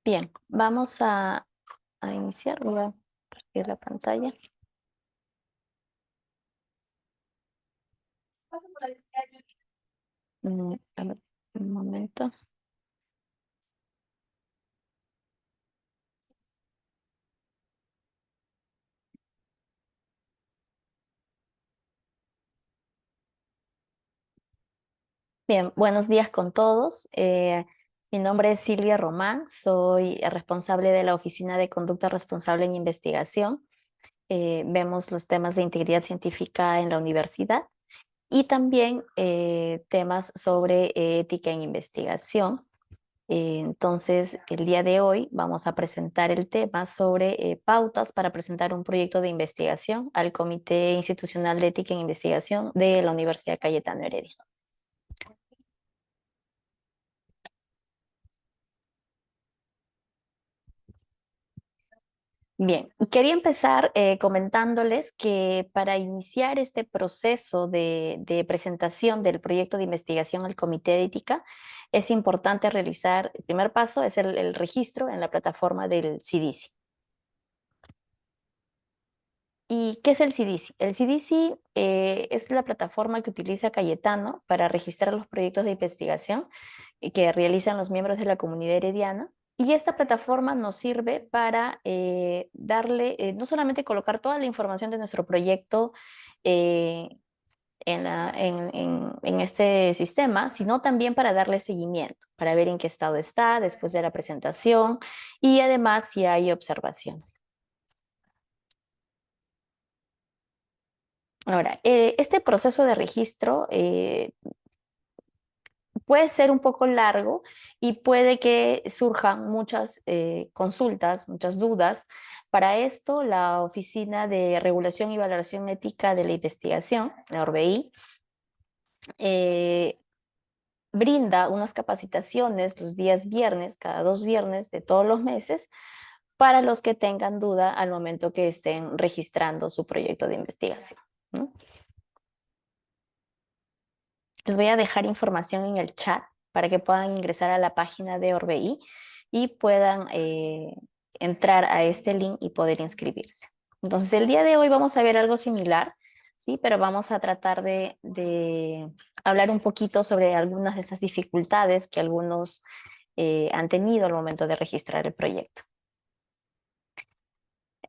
Bien, vamos a iniciar. Voy a compartir la pantalla. A ver, un momento. Bien, buenos días con todos. Mi nombre es Silvia Román, soy responsable de la Oficina de Conducta Responsable en Investigación. Vemos los temas de integridad científica en la universidad y también temas sobre ética en investigación. Entonces, el día de hoy vamos a presentar el tema sobre pautas para presentar un proyecto de investigación al Comité Institucional de Ética en Investigación de la Universidad Cayetano Heredia. Bien, quería empezar comentándoles que para iniciar este proceso de presentación del proyecto de investigación al Comité de Ética, es importante realizar, el primer paso es el registro en la plataforma del CIDISI. ¿Y qué es el CIDISI? El CIDISI es la plataforma que utiliza Cayetano para registrar los proyectos de investigación que realizan los miembros de la comunidad herediana. Y esta plataforma nos sirve para darle, no solamente colocar toda la información de nuestro proyecto eh, en este sistema, sino también para darle seguimiento, para ver en qué estado está después de la presentación y además si hay observaciones. Ahora, este proceso de registro puede ser un poco largo y puede que surjan muchas consultas, muchas dudas. Para esto, la Oficina de Regulación y Valoración Ética de la Investigación, la ORBI, eh, brinda unas capacitaciones los días viernes, cada 2 viernes de todos los meses, para los que tengan duda al momento que estén registrando su proyecto de investigación, ¿no? Les voy a dejar información en el chat para que puedan ingresar a la página de ORBI y puedan entrar a este link y poder inscribirse. Entonces, el día de hoy vamos a ver algo similar, ¿sí? Pero vamos a tratar de hablar un poquito sobre algunas de esas dificultades que algunos han tenido al momento de registrar el proyecto.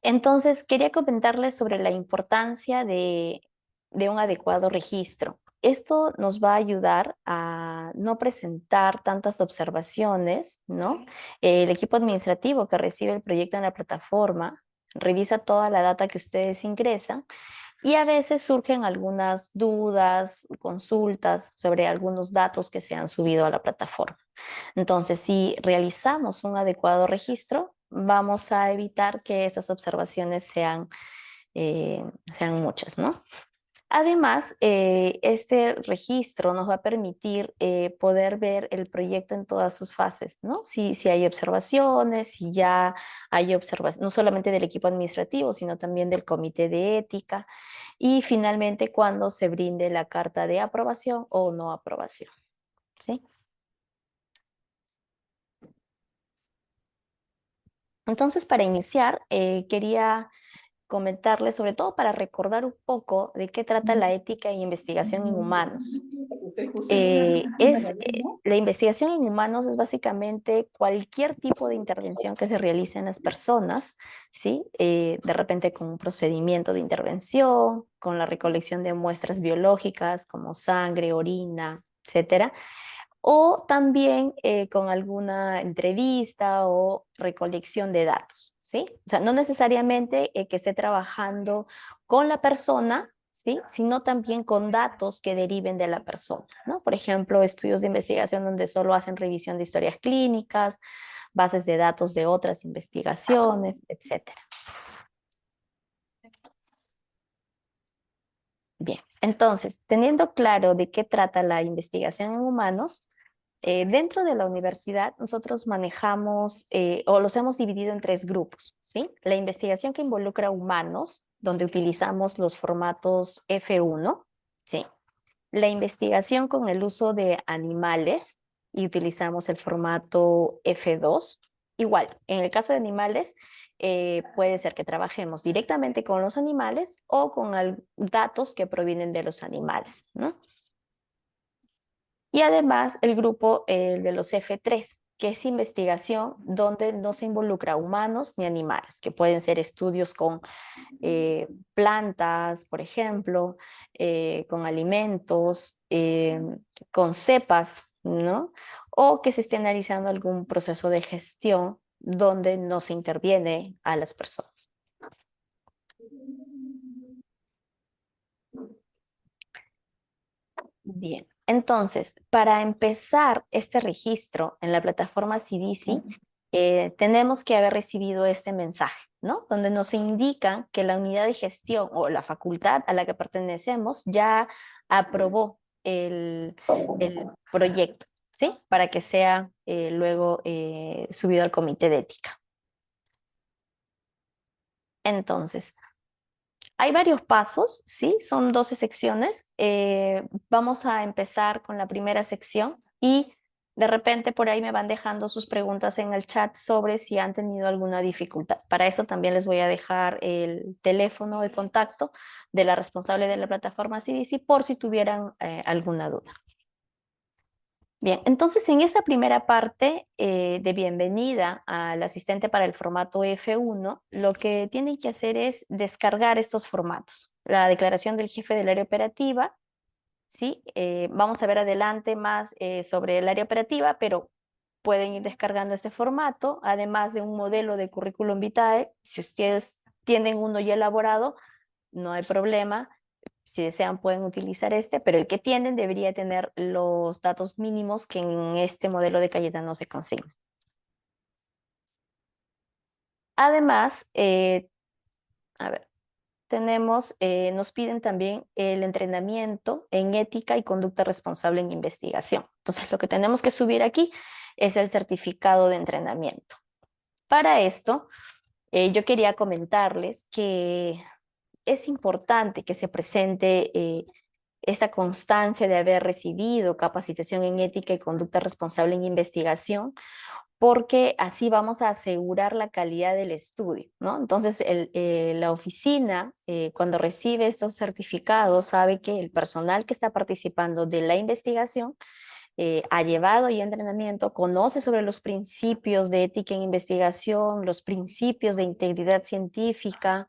Entonces, quería comentarles sobre la importancia de un adecuado registro. Esto nos va a ayudar a no presentar tantas observaciones, ¿no? El equipo administrativo que recibe el proyecto en la plataforma revisa toda la data que ustedes ingresan y a veces surgen algunas dudas, consultas sobre algunos datos que se han subido a la plataforma. Entonces, si realizamos un adecuado registro, vamos a evitar que estas observaciones sean muchas, ¿no? Además, este registro nos va a permitir poder ver el proyecto en todas sus fases, ¿no? Si hay observaciones, si ya hay observaciones, no solamente del equipo administrativo, sino también del comité de ética, y finalmente cuando se brinde la carta de aprobación o no aprobación, ¿sí? Entonces, para iniciar, quería comentarles, sobre todo para recordar un poco de qué trata la ética e investigación en humanos. La investigación en humanos es básicamente cualquier tipo de intervención que se realice en las personas, ¿sí? De repente con un procedimiento de intervención, con la recolección de muestras biológicas como sangre, orina, etcétera, o también con alguna entrevista o recolección de datos, ¿sí? O sea, no necesariamente que esté trabajando con la persona, ¿sí? Sino también con datos que deriven de la persona, ¿no? Por ejemplo, estudios de investigación donde solo hacen revisión de historias clínicas, bases de datos de otras investigaciones, etcétera. Bien, entonces, teniendo claro de qué trata la investigación en humanos, dentro de la universidad nosotros manejamos o los hemos dividido en 3 grupos, ¿sí? La investigación que involucra humanos, donde utilizamos los formatos F1, ¿sí? La investigación con el uso de animales y utilizamos el formato F2. Igual, en el caso de animales, puede ser que trabajemos directamente con los animales o con datos que provienen de los animales, ¿no? Y además el grupo de los F3, que es investigación donde no se involucra humanos ni animales, que pueden ser estudios con plantas, por ejemplo, con alimentos, con cepas, ¿no? O que se esté analizando algún proceso de gestión donde no se interviene a las personas. Bien, entonces, para empezar este registro en la plataforma CDC, tenemos que haber recibido este mensaje, ¿no? Donde nos indican que la unidad de gestión o la facultad a la que pertenecemos ya aprobó el proyecto, ¿sí? Para que sea luego subido al comité de ética. Entonces, hay varios pasos, ¿sí? Son 12 secciones. Vamos a empezar con la primera sección y de repente por ahí me van dejando sus preguntas en el chat sobre si han tenido alguna dificultad. Para eso también les voy a dejar el teléfono de contacto de la responsable de la plataforma CDC por si tuvieran alguna duda. Bien, entonces en esta primera parte de bienvenida al asistente para el formato F1, lo que tienen que hacer es descargar estos formatos. La declaración del jefe del área operativa, ¿sí? Vamos a ver adelante más sobre el área operativa, pero pueden ir descargando este formato, además de un modelo de currículum vitae. Si ustedes tienen uno ya elaborado, no hay problema. Si desean pueden utilizar este, pero el que tienen debería tener los datos mínimos que en este modelo de Cayetano se consignan. Además, a ver, nos piden también el entrenamiento en ética y conducta responsable en investigación. Entonces, lo que tenemos que subir aquí es el certificado de entrenamiento. Para esto, yo quería comentarles que es importante que se presente esta constancia de haber recibido capacitación en ética y conducta responsable en investigación, porque así vamos a asegurar la calidad del estudio, ¿no? Entonces, la oficina, cuando recibe estos certificados, sabe que el personal que está participando de la investigación ha llevado ya entrenamiento, conoce sobre los principios de ética en investigación, los principios de integridad científica,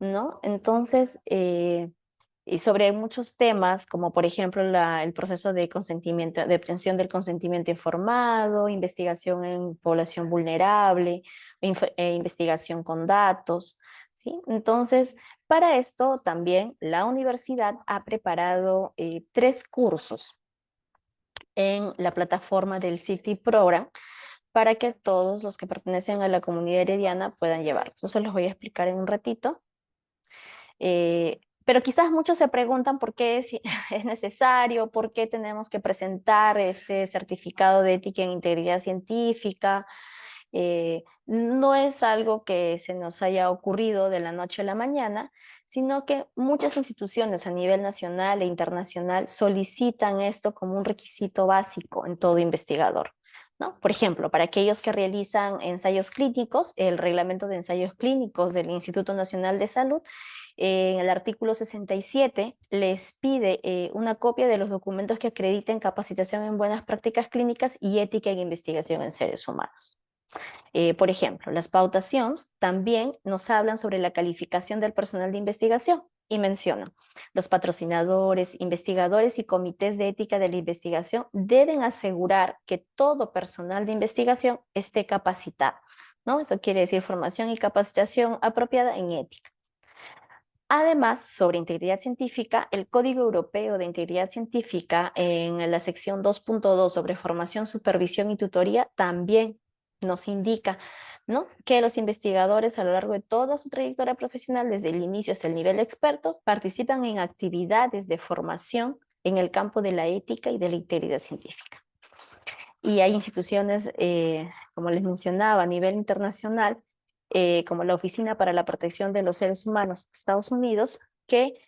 ¿no? Entonces, y sobre muchos temas, como por ejemplo el proceso de consentimiento, de obtención del consentimiento informado, investigación en población vulnerable, investigación con datos, ¿sí? Entonces, para esto también la universidad ha preparado 3 cursos en la plataforma del City Program para que todos los que pertenecen a la comunidad herediana puedan llevarlos. Eso se los voy a explicar en un ratito. Pero quizás muchos se preguntan por qué es necesario, por qué tenemos que presentar este certificado de ética en integridad científica. No es algo que se nos haya ocurrido de la noche a la mañana, sino que muchas instituciones a nivel nacional e internacional solicitan esto como un requisito básico en todo investigador, ¿no? Por ejemplo, para aquellos que realizan ensayos clínicos, el reglamento de ensayos clínicos del Instituto Nacional de Salud, en el artículo 67 les pide una copia de los documentos que acrediten capacitación en buenas prácticas clínicas y ética en investigación en seres humanos. Por ejemplo, las pautaciones también nos hablan sobre la calificación del personal de investigación y mencionan, los patrocinadores, investigadores y comités de ética de la investigación deben asegurar que todo personal de investigación esté capacitado, ¿no? Eso quiere decir formación y capacitación apropiada en ética. Además, sobre integridad científica, el Código Europeo de Integridad Científica en la sección 2.2 sobre formación, supervisión y tutoría también nos indica, ¿no?, que los investigadores a lo largo de toda su trayectoria profesional, desde el inicio hasta el nivel experto, participan en actividades de formación en el campo de la ética y de la integridad científica. Y hay instituciones, como les mencionaba, a nivel internacional, como la Oficina para la Protección de los Seres Humanos de Estados Unidos, que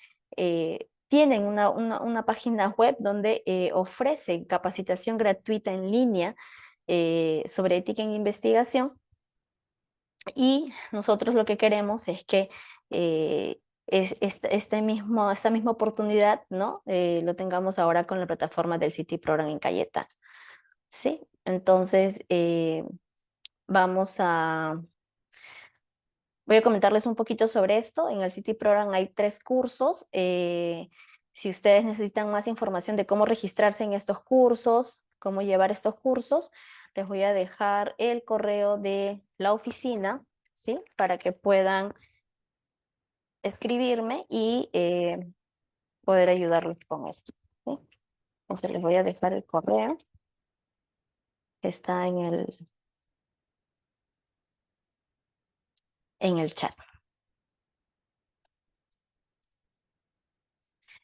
tienen una página web donde ofrecen capacitación gratuita en línea sobre ética en investigación, Y nosotros lo que queremos es que esta misma oportunidad, ¿no? Lo tengamos ahora con la plataforma del City Program en Cayetano, ¿sí? Entonces, vamos a... Voy a comentarles un poquito sobre esto. En el City Program hay 3 cursos. Si ustedes necesitan más información de cómo registrarse en estos cursos, cómo llevar estos cursos, les voy a dejar el correo de la oficina, ¿sí? Para que puedan escribirme y poder ayudarles con esto, ¿sí? Entonces les voy a dejar el correo que está en el chat.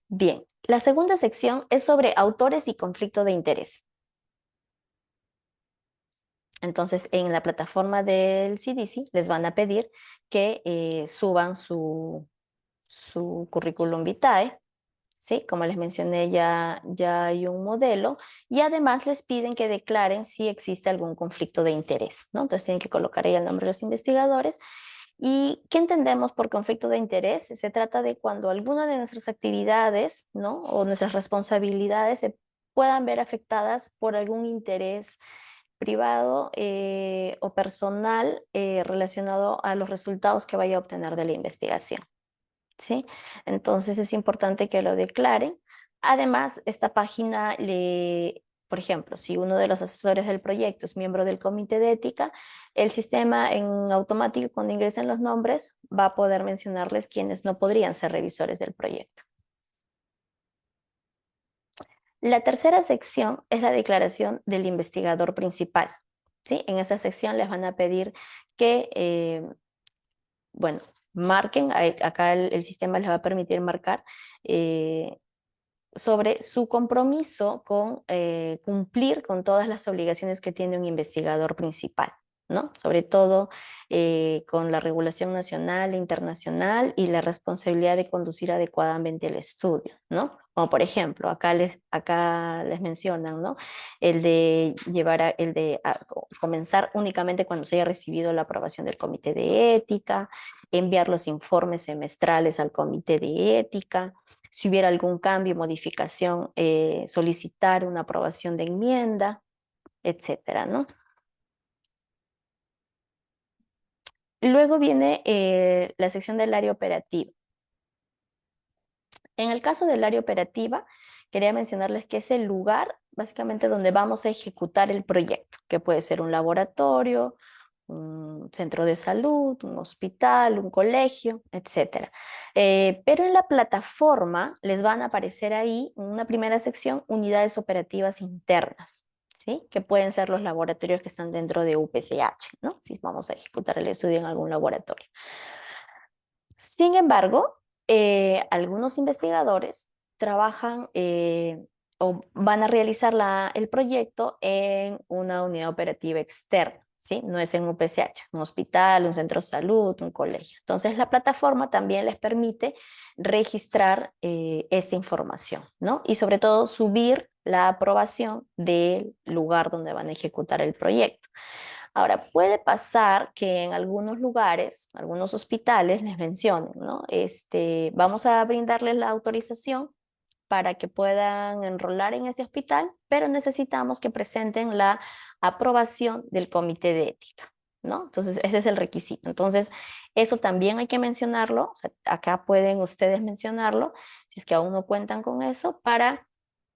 Bien, la segunda sección es sobre autores y conflicto de interés. Entonces, en la plataforma del CDC les van a pedir que suban su currículum vitae, ¿sí? Como les mencioné, ya hay un modelo y además les piden que declaren si existe algún conflicto de interés, ¿no? Entonces tienen que colocar ahí el nombre de los investigadores. ¿Y qué entendemos por conflicto de interés? Se trata de cuando alguna de nuestras actividades, ¿no? O nuestras responsabilidades se puedan ver afectadas por algún interés privado o personal relacionado a los resultados que vaya a obtener de la investigación, ¿sí? Entonces es importante que lo declaren. Además, esta página por ejemplo, si uno de los asesores del proyecto es miembro del comité de ética, el sistema en automático, cuando ingresen los nombres, va a poder mencionarles quienes no podrían ser revisores del proyecto. La tercera sección es la declaración del investigador principal, ¿sí? En esta sección les van a pedir que, bueno, marquen, acá el sistema les va a permitir marcar sobre su compromiso con cumplir con todas las obligaciones que tiene un investigador principal, ¿no? Sobre todo con la regulación nacional e internacional y la responsabilidad de conducir adecuadamente el estudio, ¿no? Como por ejemplo, acá les mencionan, ¿no? El de comenzar únicamente cuando se haya recibido la aprobación del comité de ética, enviar los informes semestrales al comité de ética, si hubiera algún cambio, modificación, solicitar una aprobación de enmienda, etcétera, ¿no? Luego viene la sección del área operativa. En el caso del área operativa, quería mencionarles que es el lugar básicamente donde vamos a ejecutar el proyecto, que puede ser un laboratorio, un centro de salud, un hospital, un colegio, etcétera. Pero en la plataforma les van a aparecer ahí, en una primera sección, unidades operativas internas, ¿sí? Que pueden ser los laboratorios que están dentro de UPCH, ¿no? Si vamos a ejecutar el estudio en algún laboratorio. Sin embargo, algunos investigadores trabajan o van a realizar el proyecto en una unidad operativa externa, ¿sí? No es en un PCH, un hospital, un centro de salud, un colegio. Entonces, la plataforma también les permite registrar esta información, ¿no? Y sobre todo subir la aprobación del lugar donde van a ejecutar el proyecto. Ahora, puede pasar que en algunos lugares, algunos hospitales les mencionen, ¿no? Vamos a brindarles la autorización para que puedan enrolar en ese hospital, pero necesitamos que presenten la aprobación del comité de ética, ¿no? Entonces, ese es el requisito. Entonces, eso también hay que mencionarlo, o sea, acá pueden ustedes mencionarlo, si es que aún no cuentan con eso, para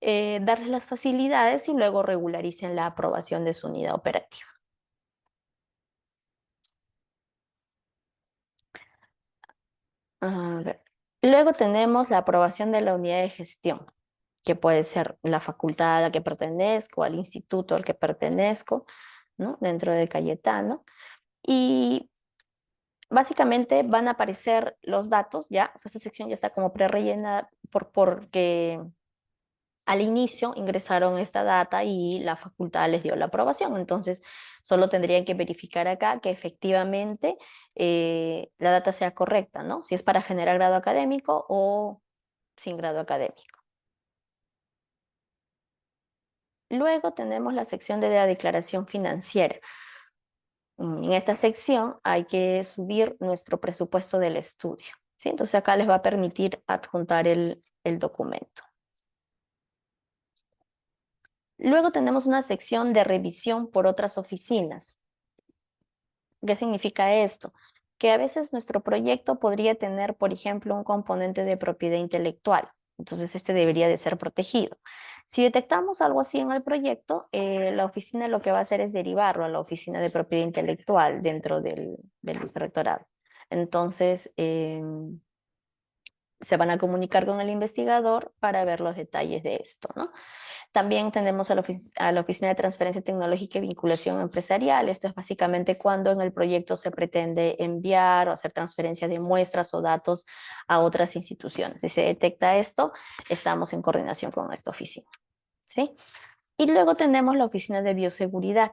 darles las facilidades y luego regularicen la aprobación de su unidad operativa. A ver. Luego tenemos la aprobación de la unidad de gestión, que puede ser la facultad a la que pertenezco, al instituto al que pertenezco, ¿no? Dentro del Cayetano. Y básicamente van a aparecer los datos, ya, o sea, esta sección ya está como prerellena porque al inicio ingresaron esta data y la facultad les dio la aprobación. Entonces, solo tendrían que verificar acá que efectivamente la data sea correcta, ¿no? Si es para generar grado académico o sin grado académico. Luego tenemos la sección de la declaración financiera. En esta sección hay que subir nuestro presupuesto del estudio, ¿sí? Entonces acá les va a permitir adjuntar el documento. Luego tenemos una sección de revisión por otras oficinas. ¿Qué significa esto? Que a veces nuestro proyecto podría tener, por ejemplo, un componente de propiedad intelectual. Entonces, este debería de ser protegido. Si detectamos algo así en el proyecto, la oficina lo que va a hacer es derivarlo a la oficina de propiedad intelectual dentro del vicerrectorado. Entonces, se van a comunicar con el investigador para ver los detalles de esto, ¿no? También tenemos a la Oficina de Transferencia Tecnológica y Vinculación Empresarial. Esto es básicamente cuando en el proyecto se pretende enviar o hacer transferencia de muestras o datos a otras instituciones. Si se detecta esto, estamos en coordinación con esta oficina, ¿sí? Y luego tenemos la Oficina de Bioseguridad.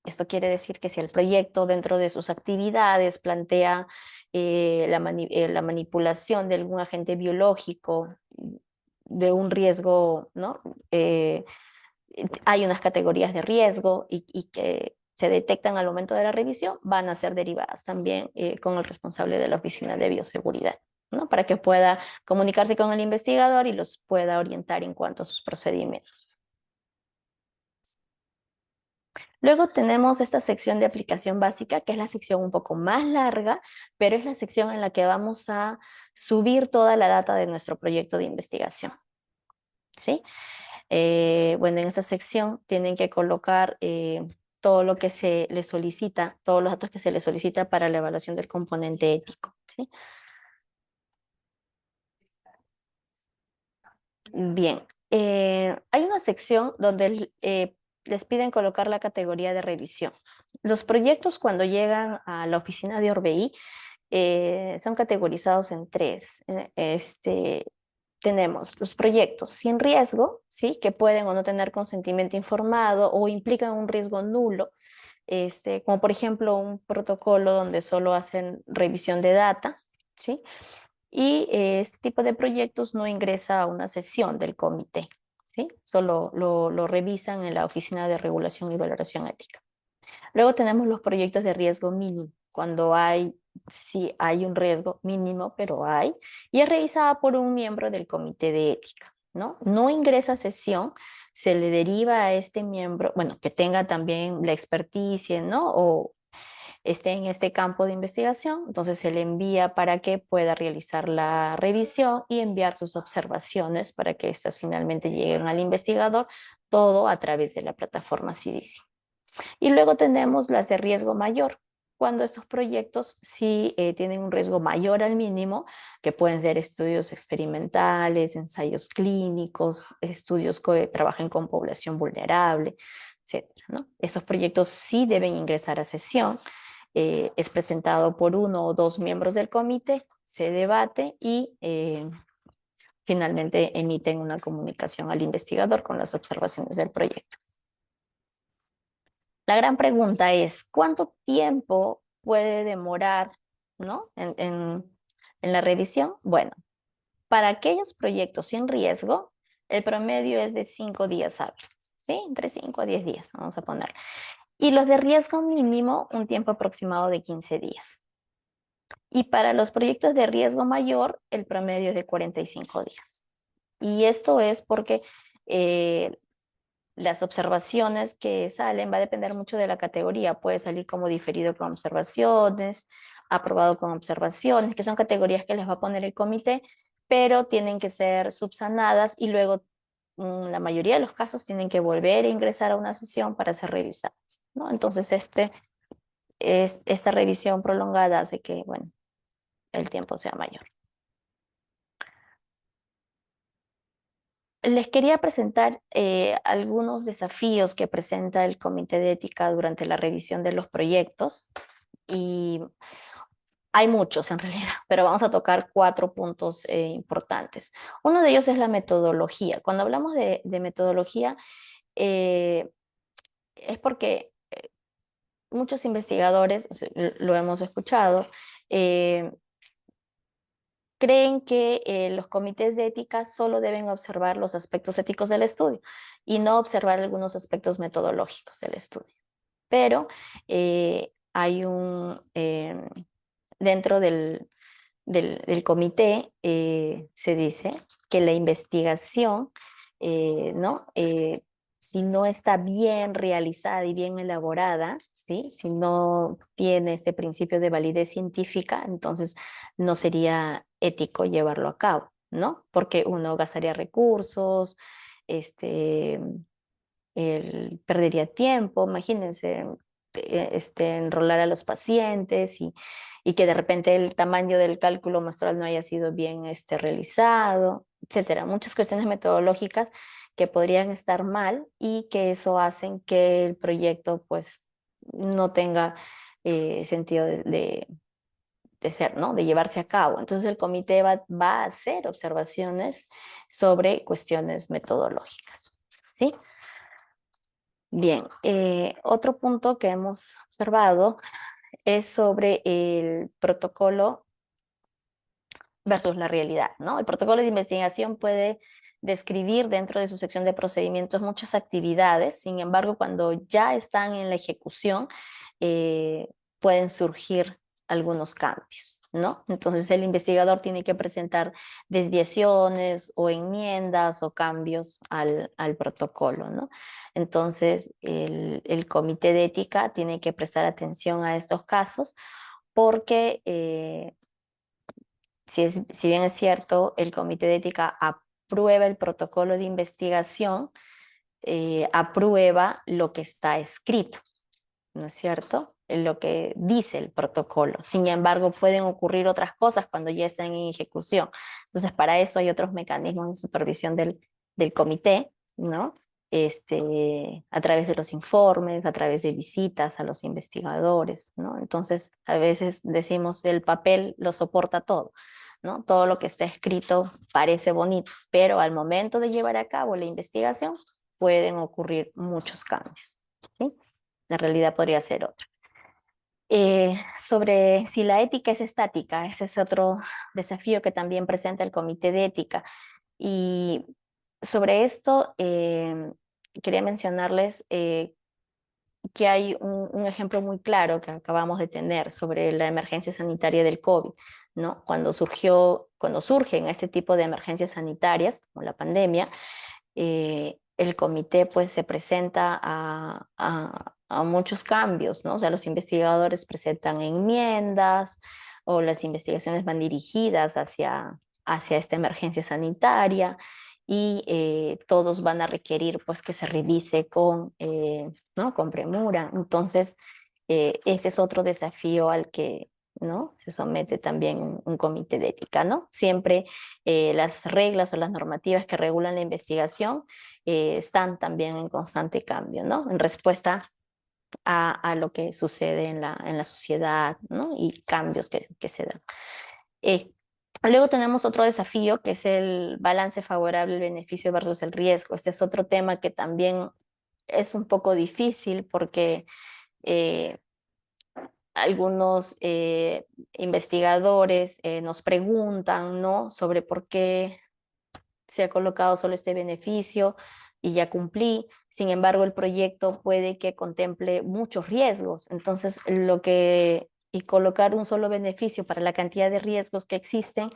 Esto quiere decir que si el proyecto dentro de sus actividades plantea la manipulación de algún agente biológico de un riesgo, ¿no? Hay unas categorías de riesgo y que se detectan al momento de la revisión, van a ser derivadas también con el responsable de la Oficina de Bioseguridad, ¿no? Para que pueda comunicarse con el investigador y los pueda orientar en cuanto a sus procedimientos. Luego tenemos esta sección de aplicación básica, que es la sección un poco más larga, pero es la sección en la que vamos a subir toda la data de nuestro proyecto de investigación, ¿sí? Bueno, en esta sección tienen que colocar todo lo que se les solicita, todos los datos que se les solicita para la evaluación del componente ético, ¿sí? Bien, hay una sección donde les piden colocar la categoría de revisión. Los proyectos cuando llegan a la oficina de Orbei son categorizados en tres. Tenemos los proyectos sin riesgo, ¿sí? Que pueden o no tener consentimiento informado o implican un riesgo nulo, como por ejemplo un protocolo donde solo hacen revisión de data, ¿sí? Y este tipo de proyectos no ingresa a una sesión del comité, ¿sí? Solo lo revisan en la Oficina de Regulación y Valoración Ética. Luego tenemos los proyectos de riesgo mínimo, cuando sí hay un riesgo mínimo, pero hay, y es revisada por un miembro del comité de ética, ¿no? No ingresa a sesión, se le deriva a este miembro, bueno, que tenga también la experticia, ¿no? O esté en este campo de investigación, entonces se le envía para que pueda realizar la revisión y enviar sus observaciones para que éstas finalmente lleguen al investigador, todo a través de la plataforma CDC. Y luego tenemos las de riesgo mayor, cuando estos proyectos sí tienen un riesgo mayor al mínimo, que pueden ser estudios experimentales, ensayos clínicos, estudios que trabajen con población vulnerable, etcétera, ¿no? Estos proyectos sí deben ingresar a sesión, es presentado por uno o dos miembros del comité, se debate y finalmente emiten una comunicación al investigador con las observaciones del proyecto. La gran pregunta es, ¿cuánto tiempo puede demorar, ¿no? en la revisión? Bueno, para aquellos proyectos sin riesgo, el promedio es de 5 días hábiles, ¿sí? Entre 5 a 10 días, vamos a poner. Y los de riesgo mínimo, un tiempo aproximado de 15 días. Y para los proyectos de riesgo mayor, el promedio es de 45 días. Y esto es porque las observaciones que salen va a depender mucho de la categoría. Puede salir como diferido con observaciones, aprobado con observaciones, que son categorías que les va a poner el comité, pero tienen que ser subsanadas y luego la mayoría de los casos tienen que volver a ingresar a una sesión para ser revisadas, ¿no? Entonces, esta revisión prolongada hace que, bueno, el tiempo sea mayor. Les quería presentar algunos desafíos que presenta el Comité de Ética durante la revisión de los proyectos y hay muchos en realidad, pero vamos a tocar 4 puntos importantes. Uno de ellos es la metodología. Cuando hablamos de metodología eh, es porque muchos investigadores, lo hemos escuchado, eh, creen que los comités de ética solo deben observar los aspectos éticos del estudio y no observar algunos aspectos metodológicos del estudio. Pero hay dentro del comité se dice que la investigación, ¿no? Si no está bien realizada y bien elaborada, ¿sí? Si no tiene este principio de validez científica, entonces no sería ético llevarlo a cabo, ¿no? Porque uno gastaría recursos, este, perdería tiempo, imagínense, enrolar a los pacientes y que de repente el tamaño del cálculo menstrual no haya sido bien realizado, etcétera. Muchas cuestiones metodológicas que podrían estar mal y que eso hacen que el proyecto pues no tenga sentido de ser, ¿no? De llevarse a cabo. Entonces el comité va a hacer observaciones sobre cuestiones metodológicas, ¿sí? Bien, otro punto que hemos observado es sobre el protocolo versus la realidad, ¿no? El protocolo de investigación puede describir dentro de su sección de procedimientos muchas actividades, sin embargo, cuando ya están en la ejecución, eh, pueden surgir algunos cambios, ¿no? Entonces el investigador tiene que presentar desviaciones o enmiendas o cambios al protocolo, ¿no? Entonces el comité de ética tiene que prestar atención a estos casos porque si bien es cierto, el comité de ética aprueba el protocolo de investigación, aprueba lo que está escrito, ¿no es cierto? Lo que dice el protocolo. Sin embargo, pueden ocurrir otras cosas cuando ya están en ejecución. Entonces, para eso hay otros mecanismos de supervisión del comité, ¿no? A través de los informes, a través de visitas a los investigadores, ¿no? Entonces, a veces decimos, el papel lo soporta todo, ¿no? Todo lo que está escrito parece bonito, pero al momento de llevar a cabo la investigación pueden ocurrir muchos cambios, ¿sí? La realidad podría ser otra. Sobre si la ética es estática, ese es otro desafío que también presenta el Comité de Ética. Y sobre esto, quería mencionarles que hay un ejemplo muy claro que acabamos de tener sobre la emergencia sanitaria del COVID, ¿no? Cuando surgen este tipo de emergencias sanitarias, como la pandemia, el comité pues se presenta a muchos cambios, ¿no? O sea, los investigadores presentan enmiendas o las investigaciones van dirigidas hacia esta emergencia sanitaria y todos van a requerir pues que se revise ¿no? Con premura. Entonces, este es otro desafío al que, ¿no? Se somete también un comité de ética, ¿no? Siempre las reglas o las normativas que regulan la investigación están también en constante cambio, ¿no? En respuesta a lo que sucede en la sociedad, ¿no? Y cambios que se dan. Eh, Luego tenemos otro desafío que es el balance favorable, el beneficio versus el riesgo. Este es otro tema que también es un poco difícil porque eh, algunos investigadores nos preguntan, ¿no? Sobre por qué se ha colocado solo este beneficio y ya cumplí. Sin embargo, el proyecto puede que contemple muchos riesgos. Entonces, y colocar un solo beneficio para la cantidad de riesgos que existen,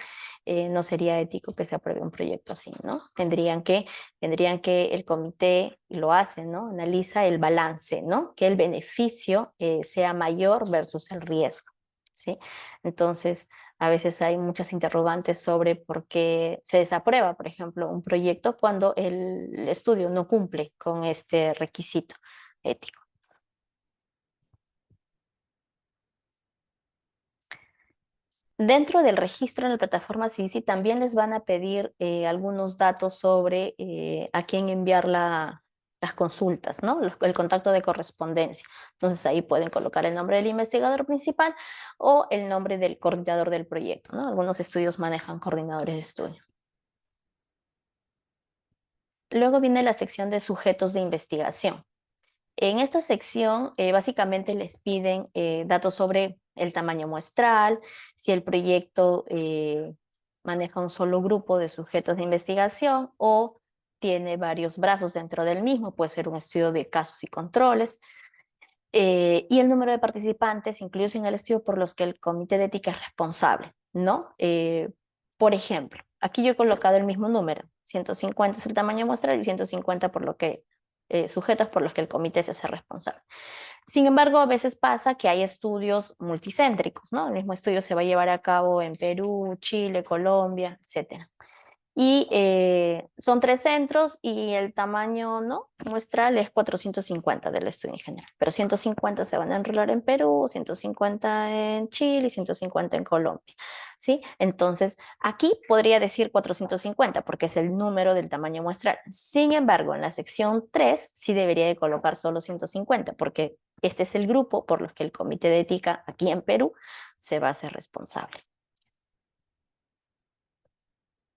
no sería ético que se apruebe un proyecto así, ¿no? Tendrían que el comité lo hace, ¿no? Analiza el balance, ¿no? Que el beneficio sea mayor versus el riesgo, ¿sí? Entonces, a veces hay muchas interrogantes sobre por qué se desaprueba, por ejemplo, un proyecto cuando el estudio no cumple con este requisito ético. Dentro del registro en la plataforma CICI también les van a pedir algunos datos sobre a quién enviar las consultas, ¿no? El contacto de correspondencia. Entonces ahí pueden colocar el nombre del investigador principal o el nombre del coordinador del proyecto, ¿no? Algunos estudios manejan coordinadores de estudio. Luego viene la sección de sujetos de investigación. En esta sección, básicamente les piden datos sobre el tamaño muestral, si el proyecto maneja un solo grupo de sujetos de investigación o tiene varios brazos dentro del mismo, puede ser un estudio de casos y controles. Y el número de participantes incluidos en el estudio por los que el comité de ética es responsable, ¿no? Por ejemplo, aquí yo he colocado el mismo número, 150 es el tamaño muestral y 150 por lo que, sujetos por los que el comité se hace responsable. Sin embargo, a veces pasa que hay estudios multicéntricos, ¿no? El mismo estudio se va a llevar a cabo en Perú, Chile, Colombia, etcétera. Y son 3 centros y el tamaño, ¿no?, muestral es 450 del estudio en general. Pero 150 se van a enrolar en Perú, 150 en Chile y 150 en Colombia, ¿sí? Entonces, aquí podría decir 450 porque es el número del tamaño muestral. Sin embargo, en la sección 3 sí debería de colocar solo 150 porque este es el grupo por los que el comité de ética aquí en Perú se va a hacer responsable.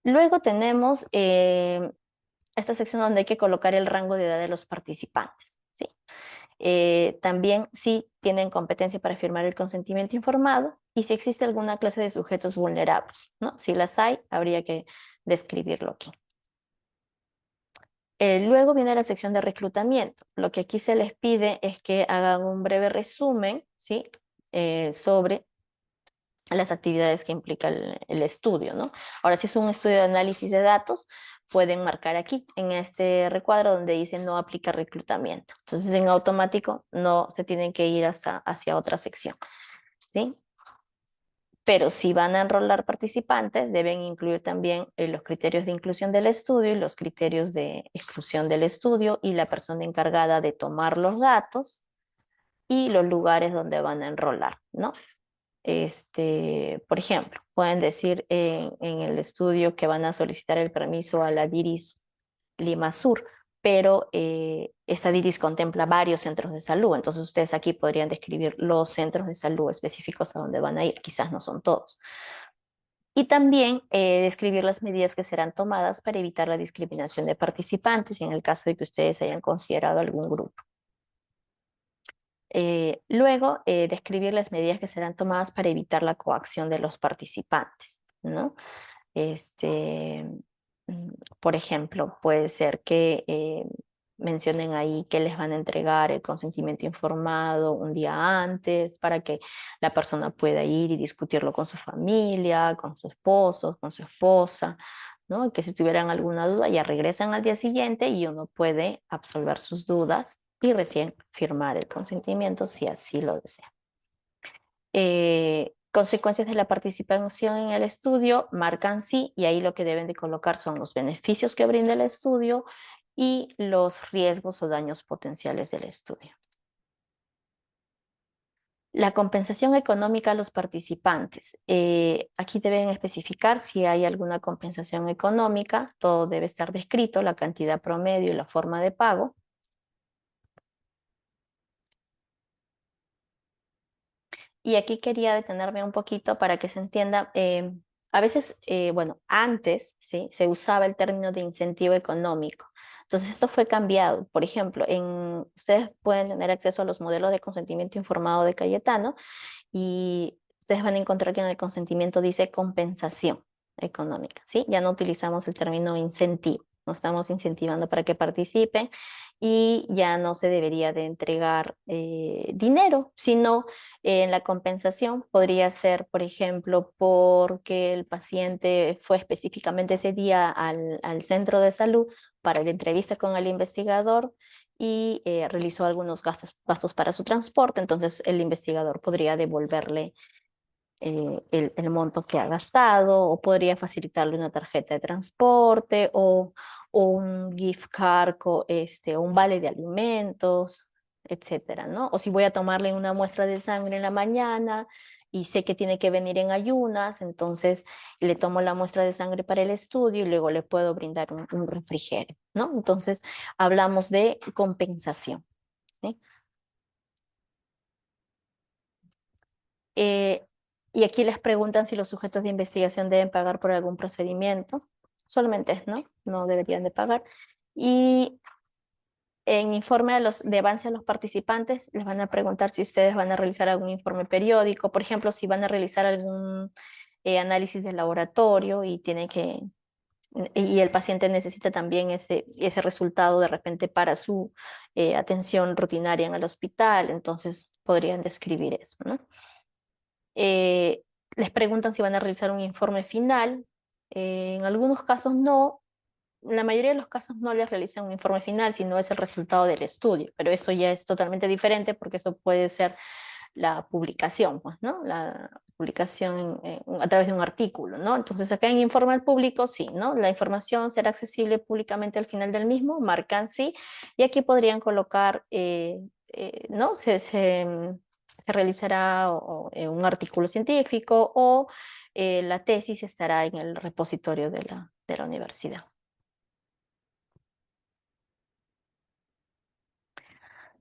Luego tenemos esta sección donde hay que colocar el rango de edad de los participantes, ¿sí? También si tienen competencia para firmar el consentimiento informado y si existe alguna clase de sujetos vulnerables, ¿no? Si las hay, habría que describirlo aquí. Luego viene la sección de reclutamiento. Lo que aquí se les pide es que hagan un breve resumen, ¿sí?, sobre las actividades que implica el estudio, ¿no? Ahora, si es un estudio de análisis de datos, pueden marcar aquí, en este recuadro donde dice no aplica reclutamiento. Entonces, en automático, no se tienen que ir hacia otra sección, ¿sí? Pero si van a enrolar participantes, deben incluir también los criterios de inclusión del estudio y los criterios de exclusión del estudio y la persona encargada de tomar los datos y los lugares donde van a enrolar, ¿no? Por ejemplo, pueden decir en el estudio que van a solicitar el permiso a la DIRIS Lima Sur, pero esta DIRIS contempla varios centros de salud, entonces ustedes aquí podrían describir los centros de salud específicos a donde van a ir, quizás no son todos. Y también describir las medidas que serán tomadas para evitar la discriminación de participantes en el caso de que ustedes hayan considerado algún grupo. Luego, describir las medidas que serán tomadas para evitar la coacción de los participantes, ¿no? Este, mm, por ejemplo, puede ser que mencionen ahí que les van a entregar el consentimiento informado un día antes para que la persona pueda ir y discutirlo con su familia, con su esposo, con su esposa, ¿no? Que si tuvieran alguna duda ya regresan al día siguiente y uno puede absolver sus dudas y recién firmar el consentimiento si así lo desea. Consecuencias de la participación en el estudio, marcan sí, y ahí lo que deben de colocar son los beneficios que brinda el estudio y los riesgos o daños potenciales del estudio. La compensación económica a los participantes. Aquí deben especificar si hay alguna compensación económica, todo debe estar descrito, la cantidad promedio y la forma de pago. Y aquí quería detenerme un poquito para que se entienda. A veces, bueno, antes, ¿sí?, se usaba el término de incentivo económico. Entonces, esto fue cambiado. Por ejemplo, ustedes pueden tener acceso a los modelos de consentimiento informado de Cayetano y ustedes van a encontrar que en el consentimiento dice compensación económica, ¿sí? Ya no utilizamos el término incentivo, no estamos incentivando para que participen y ya no se debería de entregar dinero, sino en la compensación podría ser, por ejemplo, porque el paciente fue específicamente ese día al centro de salud para la entrevista con el investigador y realizó algunos gastos para su transporte, entonces el investigador podría devolverle el monto que ha gastado o podría facilitarle una tarjeta de transporte o un gift card, o un vale de alimentos, etcétera, ¿no? O si voy a tomarle una muestra de sangre en la mañana y sé que tiene que venir en ayunas, entonces le tomo la muestra de sangre para el estudio y luego le puedo brindar un refrigerio, ¿no? Entonces hablamos de compensación, ¿sí? Eh, y aquí les preguntan si los sujetos de investigación deben pagar por algún procedimiento. Solamente es no, no deberían de pagar. Y en informe de avance a los participantes, les van a preguntar si ustedes van a realizar algún informe periódico, por ejemplo, si van a realizar algún análisis de laboratorio y tienen que y el paciente necesita también ese resultado de repente para su atención rutinaria en el hospital, entonces podrían describir eso, ¿no? Eh, Les preguntan si van a realizar un informe final. En algunos casos no, en la mayoría de los casos no les realizan un informe final, sino es el resultado del estudio, pero eso ya es totalmente diferente porque eso puede ser la publicación, pues, ¿no? La publicación a través de un artículo, ¿no? Entonces acá en informe al público, sí, ¿no? La información será accesible públicamente al final del mismo, marcan sí, y aquí podrían colocar, ¿no? Se realizará un artículo científico o la tesis estará en el repositorio de la universidad.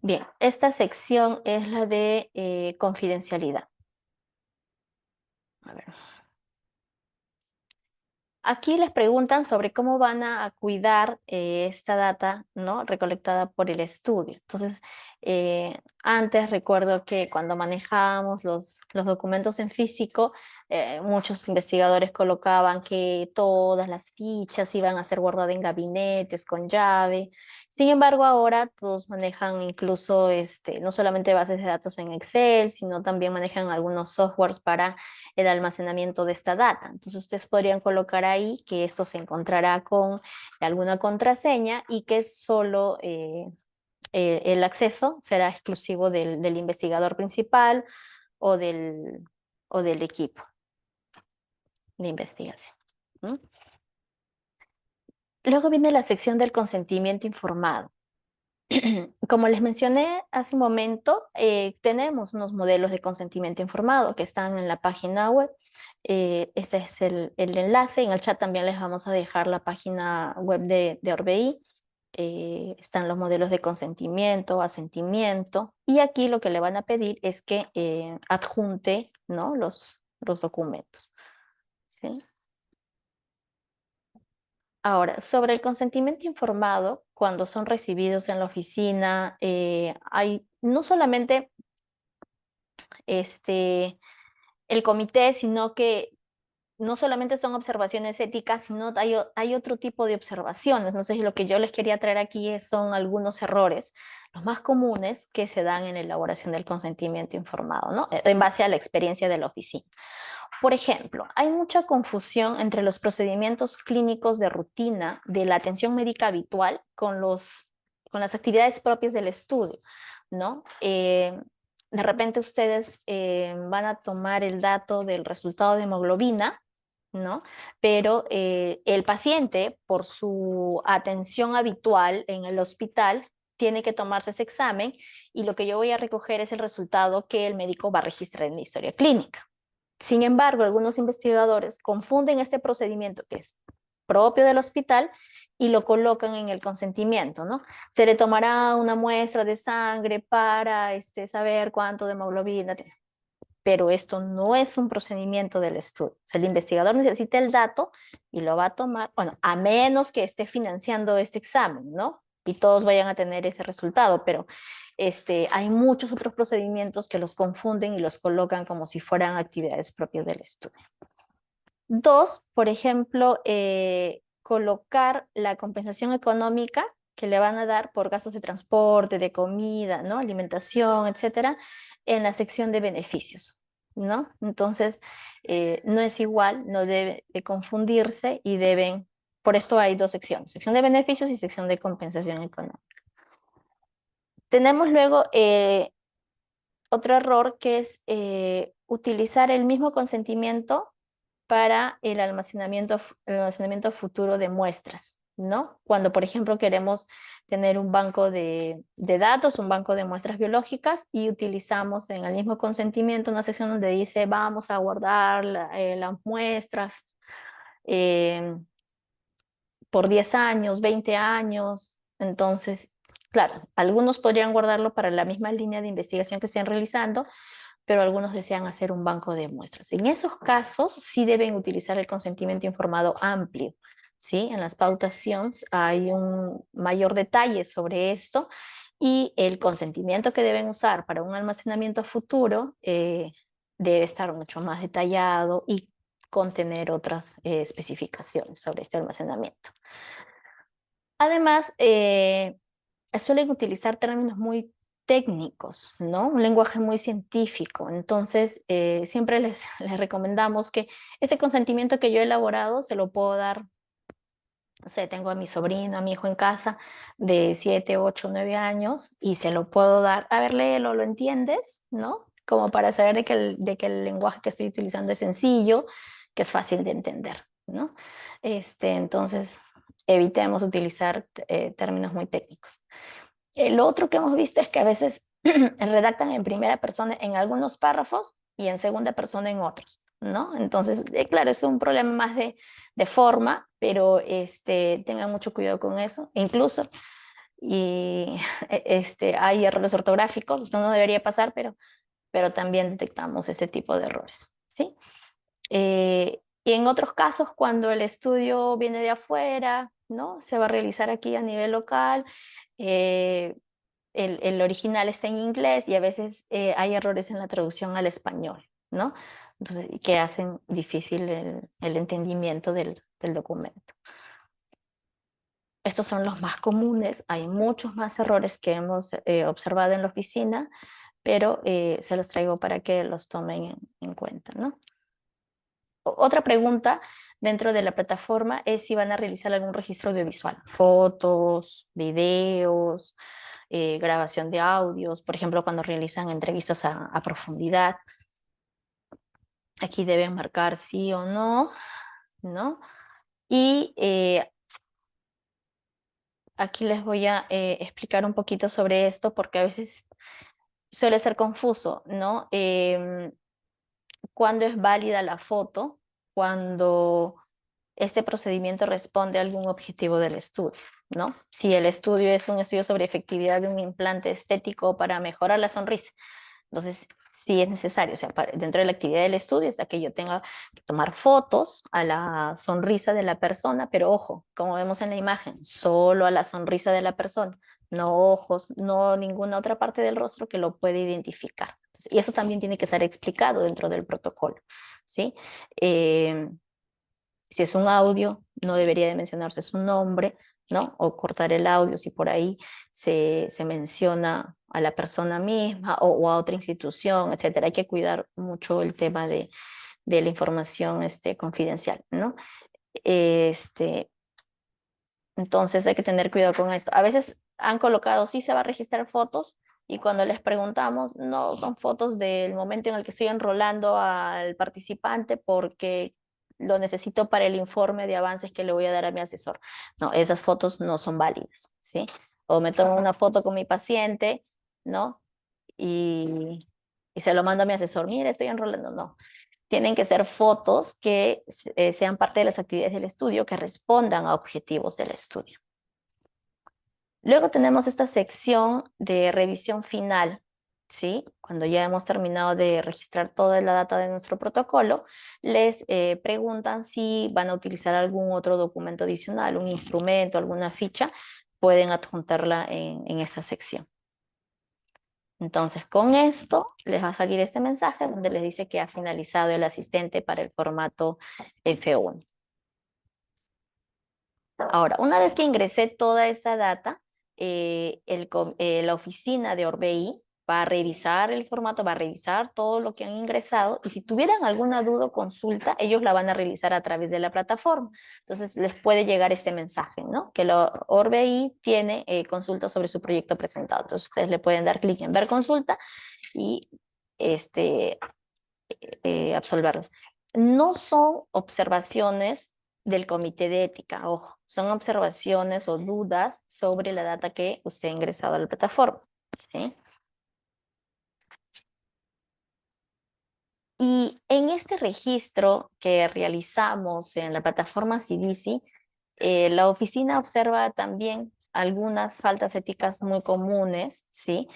Bien, esta sección es la de confidencialidad. A ver. Aquí les preguntan sobre cómo van a cuidar esta data, ¿no? Recolectada por el estudio. Entonces, antes recuerdo que cuando manejábamos los documentos en físico, muchos investigadores colocaban que todas las fichas iban a ser guardadas en gabinetes con llave. Sin embargo, ahora todos manejan incluso no solamente bases de datos en Excel, sino también manejan algunos softwares para el almacenamiento de esta data. Entonces ustedes podrían colocar ahí que esto se encontrará con alguna contraseña y que solo el acceso será exclusivo del investigador principal o del equipo de investigación, ¿no? Luego viene la sección del consentimiento informado. Como les mencioné hace un momento, tenemos unos modelos de consentimiento informado que están en la página web. Este es el enlace. En el chat también les vamos a dejar la página web de Orbei. Están los modelos de consentimiento, asentimiento. Y aquí lo que le van a pedir es que adjunte, ¿no? los documentos, ¿sí? Ahora, sobre el consentimiento informado, cuando son recibidos en la oficina, hay no solamente el comité, sino que no solamente son observaciones éticas, sino hay otro tipo de observaciones. Entonces, lo que yo les quería traer aquí son algunos errores, los más comunes que se dan en la elaboración del consentimiento informado, ¿no? En base a la experiencia de la oficina. Por ejemplo, hay mucha confusión entre los procedimientos clínicos de rutina de la atención médica habitual con las actividades propias del estudio, ¿no? De repente ustedes van a tomar el dato del resultado de hemoglobina, ¿no? Pero el paciente, por su atención habitual en el hospital, tiene que tomarse ese examen y lo que yo voy a recoger es el resultado que el médico va a registrar en la historia clínica. Sin embargo, algunos investigadores confunden este procedimiento que es propio del hospital y lo colocan en el consentimiento, ¿no? Se le tomará una muestra de sangre para saber cuánto de hemoglobina tiene. Pero esto no es un procedimiento del estudio. O sea, el investigador necesita el dato y lo va a tomar, bueno, a menos que esté financiando este examen, ¿no? Y todos vayan a tener ese resultado, pero hay muchos otros procedimientos que los confunden y los colocan como si fueran actividades propias del estudio. Dos, por ejemplo, colocar la compensación económica que le van a dar por gastos de transporte, de comida, ¿no? Alimentación, etcétera, en la sección de beneficios, ¿no? Entonces, no es igual, no debe de confundirse y deben, por esto hay dos secciones, sección de beneficios y sección de compensación económica. Tenemos luego otro error que es utilizar el mismo consentimiento para el almacenamiento futuro de muestras, ¿no? Cuando, por ejemplo, queremos tener un banco de datos, un banco de muestras biológicas y utilizamos en el mismo consentimiento una sección donde dice vamos a guardar las muestras eh, por 10 años, 20 años. Entonces, claro, algunos podrían guardarlo para la misma línea de investigación que estén realizando, pero algunos desean hacer un banco de muestras. En esos casos sí deben utilizar el consentimiento informado amplio, ¿sí? En las pautas SIOMS hay un mayor detalle sobre esto y el consentimiento que deben usar para un almacenamiento futuro debe estar mucho más detallado y contener otras especificaciones sobre este almacenamiento. Además, suelen utilizar términos muy técnicos, ¿no? Un lenguaje muy científico. Entonces, siempre les recomendamos que ese consentimiento que yo he elaborado se lo puedo dar, no sé, tengo a mi sobrino, a mi hijo en casa de 7, 8, 9 años y se lo puedo dar, a ver, léelo, ¿lo entiendes? ¿No? Como para saber de que el lenguaje que estoy utilizando es sencillo, que es fácil de entender, ¿no? Entonces, evitemos utilizar términos muy técnicos. El otro que hemos visto es que a veces redactan en primera persona en algunos párrafos y en segunda persona en otros, ¿no? Entonces, claro, es un problema más de forma, pero tengan mucho cuidado con eso. Incluso, y, hay errores ortográficos, esto no debería pasar, pero también detectamos ese tipo de errores, ¿sí? Y en otros casos, cuando el estudio viene de afuera, ¿no? Se va a realizar aquí a nivel local. eh, el original está en inglés y a veces hay errores en la traducción al español, ¿no? Entonces, que hacen difícil el entendimiento del documento. Estos son los más comunes, hay muchos más errores que hemos observado en la oficina, pero se los traigo para que los tomen en cuenta, ¿no? Otra pregunta dentro de la plataforma es si van a realizar algún registro audiovisual, fotos, videos, grabación de audios, por ejemplo, cuando realizan entrevistas a profundidad. Aquí deben marcar sí o no, ¿no? Y aquí les voy a explicar un poquito sobre esto porque a veces suele ser confuso, ¿no? ¿Cuándo es válida la foto? Cuando este procedimiento responde a algún objetivo del estudio, ¿no? Si el estudio es un estudio sobre efectividad de un implante estético para mejorar la sonrisa, entonces sí es necesario, o sea, dentro de la actividad del estudio está que yo tenga que tomar fotos a la sonrisa de la persona, pero ojo, como vemos en la imagen, solo a la sonrisa de la persona, no ojos, no ninguna otra parte del rostro que lo puede identificar. Entonces, y eso también tiene que ser explicado dentro del protocolo, ¿sí? Eh, si es un audio, no debería de mencionarse su nombre, ¿no? O cortar el audio si por ahí se menciona a la persona misma o a otra institución, etcétera. Hay que cuidar mucho el tema de la información confidencial, ¿no? Este, entonces hay que tener cuidado con esto. A veces han colocado, sí se va a registrar fotos, y cuando les preguntamos, no, son fotos del momento en el que estoy enrolando al participante porque lo necesito para el informe de avances que le voy a dar a mi asesor. No, esas fotos no son válidas, ¿sí? O me tomo una foto con mi paciente, ¿no? Y se lo mando a mi asesor, mire, estoy enrolando. No, tienen que ser fotos que sean parte de las actividades del estudio, que respondan a objetivos del estudio. Luego tenemos esta sección de revisión final, ¿sí? Cuando ya hemos terminado de registrar toda la data de nuestro protocolo, les preguntan si van a utilizar algún otro documento adicional, un instrumento, alguna ficha, pueden adjuntarla en esa sección. Entonces, con esto les va a salir este mensaje donde les dice que ha finalizado el asistente para el formato F1. Ahora, una vez que ingresé toda esa data, la oficina de Orbei va a revisar el formato, va a revisar todo lo que han ingresado, y si tuvieran alguna duda o consulta, ellos la van a realizar a través de la plataforma. Entonces les puede llegar este mensaje, ¿no? Que la Orbei tiene consulta sobre su proyecto presentado. Entonces ustedes le pueden dar clic en ver consulta y absolverlas. No son observaciones del comité de ética, ojo, son observaciones o dudas sobre la data que usted ha ingresado a la plataforma, ¿sí? Y en este registro que realizamos en la plataforma CDC, la oficina observa también algunas faltas éticas muy comunes, ¿sí?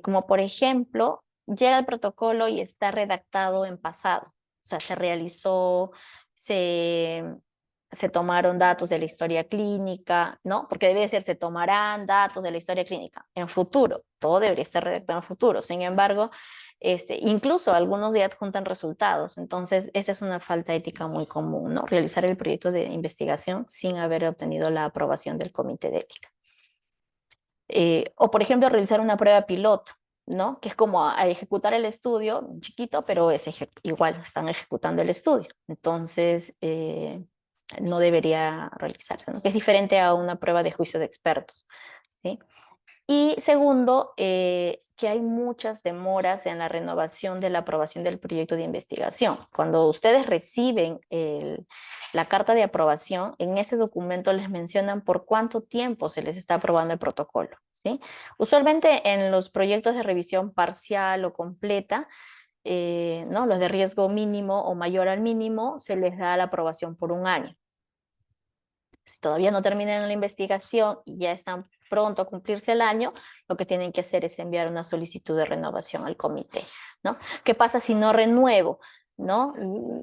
Como por ejemplo, llega el protocolo y está redactado en pasado, o sea, se realizó, se se tomaron datos de la historia clínica, ¿no? Porque debe ser, se tomarán datos de la historia clínica en futuro, todo debería estar redactado en futuro. Sin embargo, incluso algunos ya adjuntan resultados. Entonces, esta es una falta ética muy común, ¿no? Realizar el proyecto de investigación sin haber obtenido la aprobación del comité de ética. O, por ejemplo, realizar una prueba piloto, ¿no? Que es como a ejecutar el estudio, chiquito, pero es igual, están ejecutando el estudio. Entonces, no debería realizarse, ¿no? Que es diferente a una prueba de juicio de expertos, ¿sí? Y segundo, que hay muchas demoras en la renovación de la aprobación del proyecto de investigación. Cuando ustedes reciben la carta de aprobación, en ese documento les mencionan por cuánto tiempo se les está aprobando el protocolo, ¿sí? Usualmente en los proyectos de revisión parcial o completa, ¿no? Los de riesgo mínimo o mayor al mínimo, se les da la aprobación por un año. Si todavía no terminan la investigación y ya están pronto a cumplirse el año, lo que tienen que hacer es enviar una solicitud de renovación al comité, ¿no? ¿Qué pasa si no renuevo? ¿No?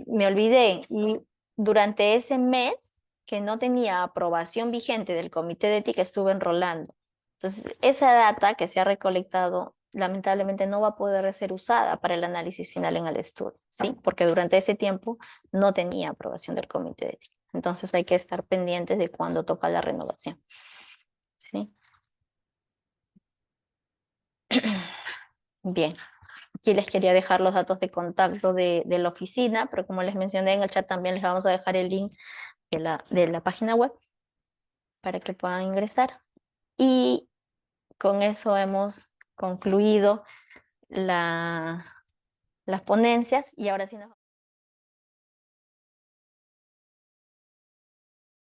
Me olvidé y durante ese mes que no tenía aprobación vigente del comité de ética estuve enrolando. Entonces, esa data que se ha recolectado lamentablemente no va a poder ser usada para el análisis final en el estudio, ¿sí? Porque durante ese tiempo no tenía aprobación del comité de ética. Entonces hay que estar pendientes de cuándo toca la renovación, ¿sí? Bien, aquí les quería dejar los datos de contacto de la oficina, pero como les mencioné en el chat también les vamos a dejar el link de la página web para que puedan ingresar. Y con eso hemos concluido las ponencias y ahora sí nos